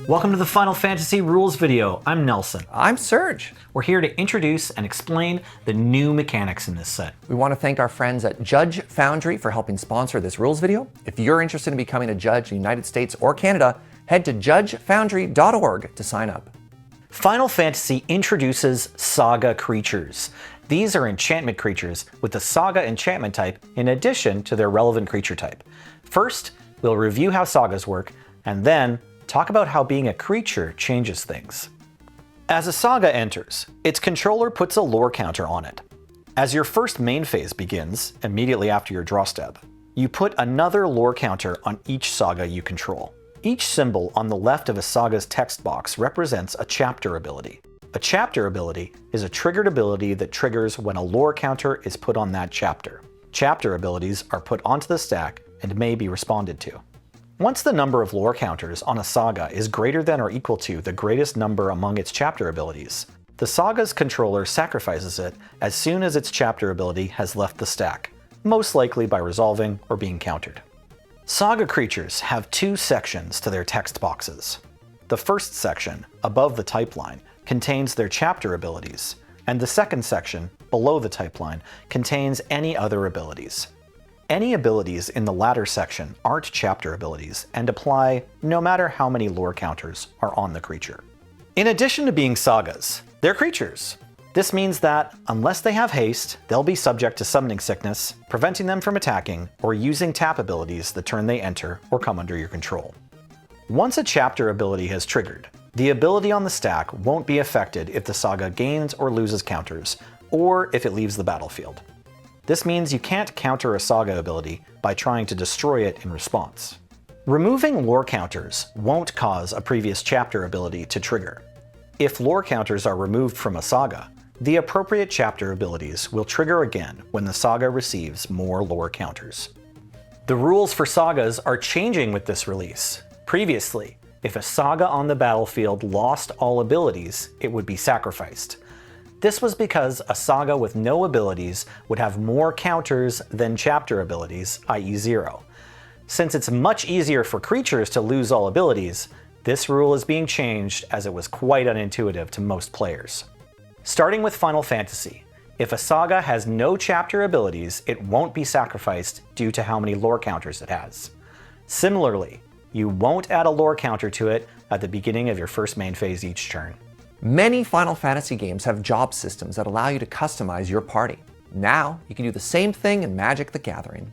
Welcome to the Final Fantasy rules video. I'm Nelson. I'm Serge. We're here to introduce and explain the new mechanics in this set. We want to thank our friends at Judge Foundry for helping sponsor this rules video. If you're interested in becoming a judge in the United States or Canada, head to judgefoundry.org to sign up. Final Fantasy introduces Saga creatures. These are enchantment creatures with the Saga enchantment type in addition to their relevant creature type. First, we'll review how Sagas work, and then talk about how being a creature changes things. As a Saga enters, its controller puts a lore counter on it. As your first main phase begins, immediately after your draw step, you put another lore counter on each Saga you control. Each symbol on the left of a Saga's text box represents a chapter ability. A chapter ability is a triggered ability that triggers when a lore counter is put on that chapter. Chapter abilities are put onto the stack and may be responded to. Once the number of lore counters on a Saga is greater than or equal to the greatest number among its chapter abilities, the Saga's controller sacrifices it as soon as its chapter ability has left the stack, most likely by resolving or being countered. Saga creatures have two sections to their text boxes. The first section, above the type line, contains their chapter abilities, and the second section, below the type line, contains any other abilities. Any abilities in the latter section aren't chapter abilities and apply no matter how many lore counters are on the creature. In addition to being Sagas, they're creatures. This means that, unless they have haste, they'll be subject to summoning sickness, preventing them from attacking or using tap abilities the turn they enter or come under your control. Once a chapter ability has triggered, the ability on the stack won't be affected if the Saga gains or loses counters, or if it leaves the battlefield. This means you can't counter a Saga ability by trying to destroy it in response. Removing lore counters won't cause a previous chapter ability to trigger. If lore counters are removed from a Saga, the appropriate chapter abilities will trigger again when the Saga receives more lore counters. The rules for Sagas are changing with this release. Previously, if a Saga on the battlefield lost all abilities, it would be sacrificed. This was because a Saga with no abilities would have more counters than chapter abilities, i.e. 0. Since it's much easier for creatures to lose all abilities, this rule is being changed as it was quite unintuitive to most players. Starting with Final Fantasy, if a Saga has no chapter abilities, it won't be sacrificed due to how many lore counters it has. Similarly, you won't add a lore counter to it at the beginning of your first main phase each turn. Many Final Fantasy games have job systems that allow you to customize your party. Now, you can do the same thing in Magic: The Gathering.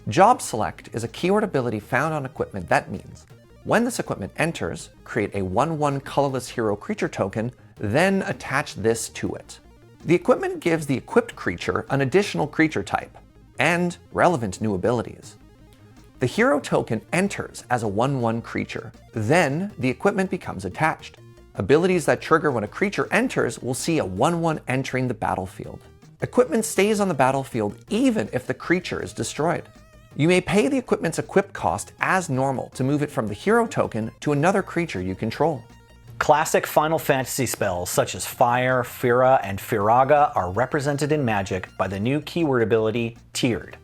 Job Select is a keyword ability found on equipment that means, when this equipment enters, create a 1/1 colorless hero creature token, then attach this to it. The equipment gives the equipped creature an additional creature type, and relevant new abilities. The hero token enters as a 1/1 creature, then the equipment becomes attached. Abilities that trigger when a creature enters will see a 1/1 entering the battlefield. Equipment stays on the battlefield even if the creature is destroyed. You may pay the equipment's equip cost as normal to move it from the hero token to another creature you control. Classic Final Fantasy spells such as Fire, Fira, and Firaga are represented in Magic by the new keyword ability, Tiered.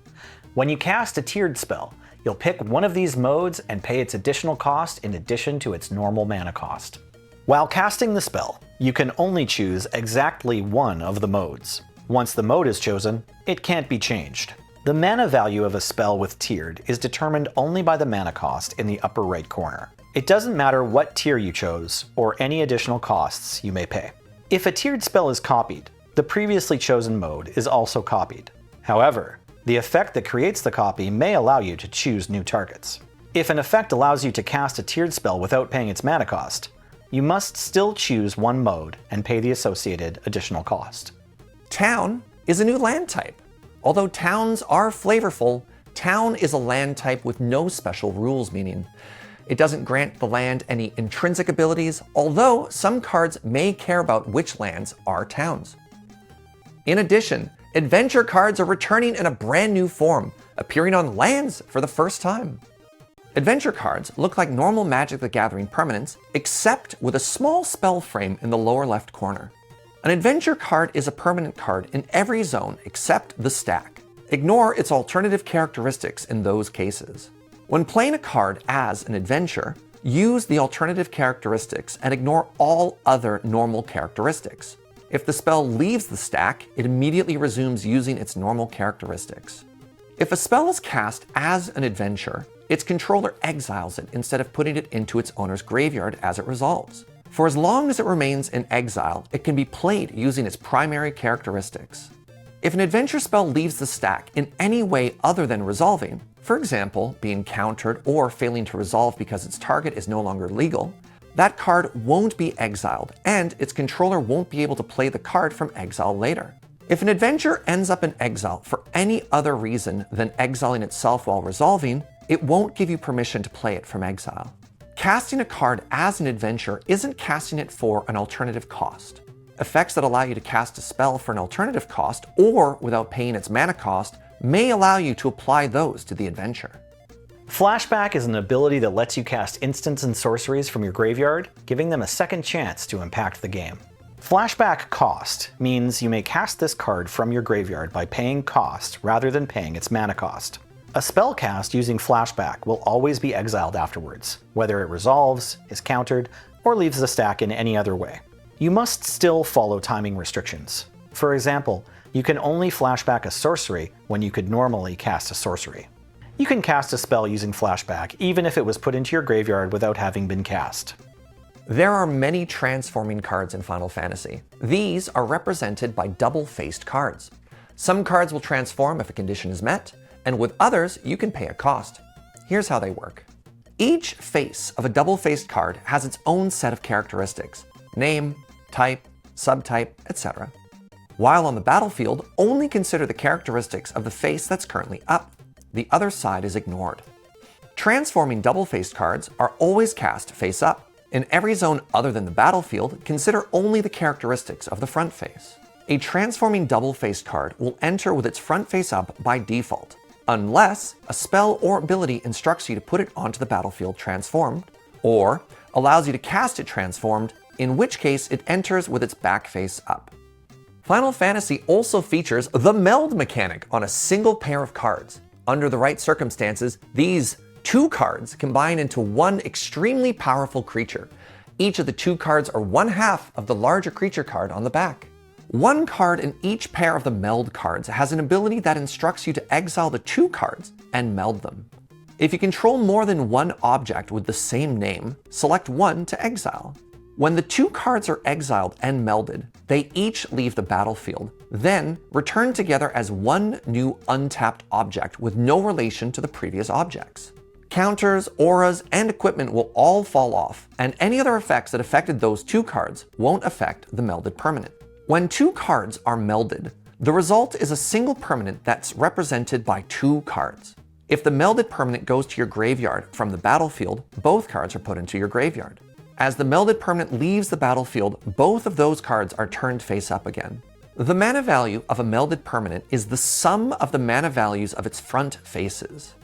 When you cast a tiered spell, you'll pick one of these modes and pay its additional cost in addition to its normal mana cost. While casting the spell, you can only choose exactly one of the modes. Once the mode is chosen, it can't be changed. The mana value of a spell with tiered is determined only by the mana cost in the upper right corner. It doesn't matter what tier you chose or any additional costs you may pay. If a tiered spell is copied, the previously chosen mode is also copied. However, the effect that creates the copy may allow you to choose new targets. If an effect allows you to cast a tiered spell without paying its mana cost, you must still choose one mode and pay the associated additional cost. Town is a new land type. Although towns are flavorful, town is a land type with no special rules meaning. It doesn't grant the land any intrinsic abilities, although some cards may care about which lands are towns. In addition, adventure cards are returning in a brand new form, appearing on lands for the first time. Adventure cards look like normal Magic: The Gathering permanents, except with a small spell frame in the lower left corner. An adventure card is a permanent card in every zone except the stack. Ignore its alternative characteristics in those cases. When playing a card as an adventure, use the alternative characteristics and ignore all other normal characteristics. If the spell leaves the stack, it immediately resumes using its normal characteristics. If a spell is cast as an adventure, its controller exiles it instead of putting it into its owner's graveyard as it resolves. For as long as it remains in exile, it can be played using its primary characteristics. If an adventure spell leaves the stack in any way other than resolving, for example, being countered or failing to resolve because its target is no longer legal, that card won't be exiled, and its controller won't be able to play the card from exile later. If an adventure ends up in exile for any other reason than exiling itself while resolving, it won't give you permission to play it from exile. Casting a card as an adventure isn't casting it for an alternative cost. Effects that allow you to cast a spell for an alternative cost or without paying its mana cost may allow you to apply those to the adventure. Flashback is an ability that lets you cast instants and sorceries from your graveyard, giving them a second chance to impact the game. Flashback cost means you may cast this card from your graveyard by paying cost rather than paying its mana cost. A spell cast using Flashback will always be exiled afterwards, whether it resolves, is countered, or leaves the stack in any other way. You must still follow timing restrictions. For example, you can only flashback a sorcery when you could normally cast a sorcery. You can cast a spell using Flashback even if it was put into your graveyard without having been cast. There are many transforming cards in Final Fantasy. These are represented by double-faced cards. Some cards will transform if a condition is met, and with others, you can pay a cost. Here's how they work. Each face of a double-faced card has its own set of characteristics: name, type, subtype, etc. While on the battlefield, only consider the characteristics of the face that's currently up. The other side is ignored. Transforming double-faced cards are always cast face up. In every zone other than the battlefield, consider only the characteristics of the front face. A transforming double-faced card will enter with its front face up by default, unless a spell or ability instructs you to put it onto the battlefield transformed, or allows you to cast it transformed, in which case it enters with its back face up. Final Fantasy also features the meld mechanic on a single pair of cards. Under the right circumstances, these two cards combine into one extremely powerful creature. Each of the two cards are one half of the larger creature card on the back. One card in each pair of the meld cards has an ability that instructs you to exile the two cards and meld them. If you control more than one object with the same name, select one to exile. When the two cards are exiled and melded, they each leave the battlefield, then return together as one new untapped object with no relation to the previous objects. Counters, auras, and equipment will all fall off, and any other effects that affected those two cards won't affect the melded permanent. When two cards are melded, the result is a single permanent that's represented by two cards. If the melded permanent goes to your graveyard from the battlefield, both cards are put into your graveyard. As the melded permanent leaves the battlefield, both of those cards are turned face up again. The mana value of a melded permanent is the sum of the mana values of its front faces.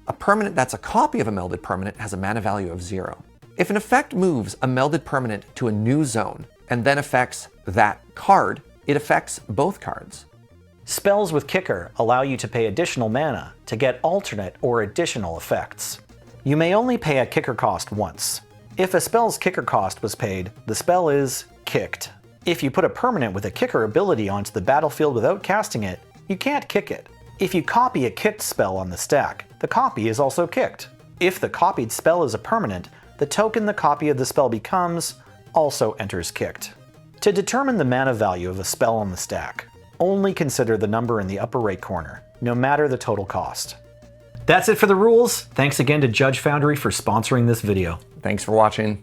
A permanent that's a copy of a melded permanent has a mana value of 0. If an effect moves a melded permanent to a new zone and then affects that card, it affects both cards. Spells with Kicker allow you to pay additional mana to get alternate or additional effects. You may only pay a Kicker cost once. If a spell's Kicker cost was paid, the spell is kicked. If you put a permanent with a Kicker ability onto the battlefield without casting it, you can't kick it. If you copy a kicked spell on the stack, the copy is also kicked. If the copied spell is a permanent, the token the copy of the spell becomes also enters kicked. To determine the mana value of a spell on the stack, only consider the number in the upper right corner, no matter the total cost. That's it for the rules. Thanks again to Judge Foundry for sponsoring this video. Thanks for watching.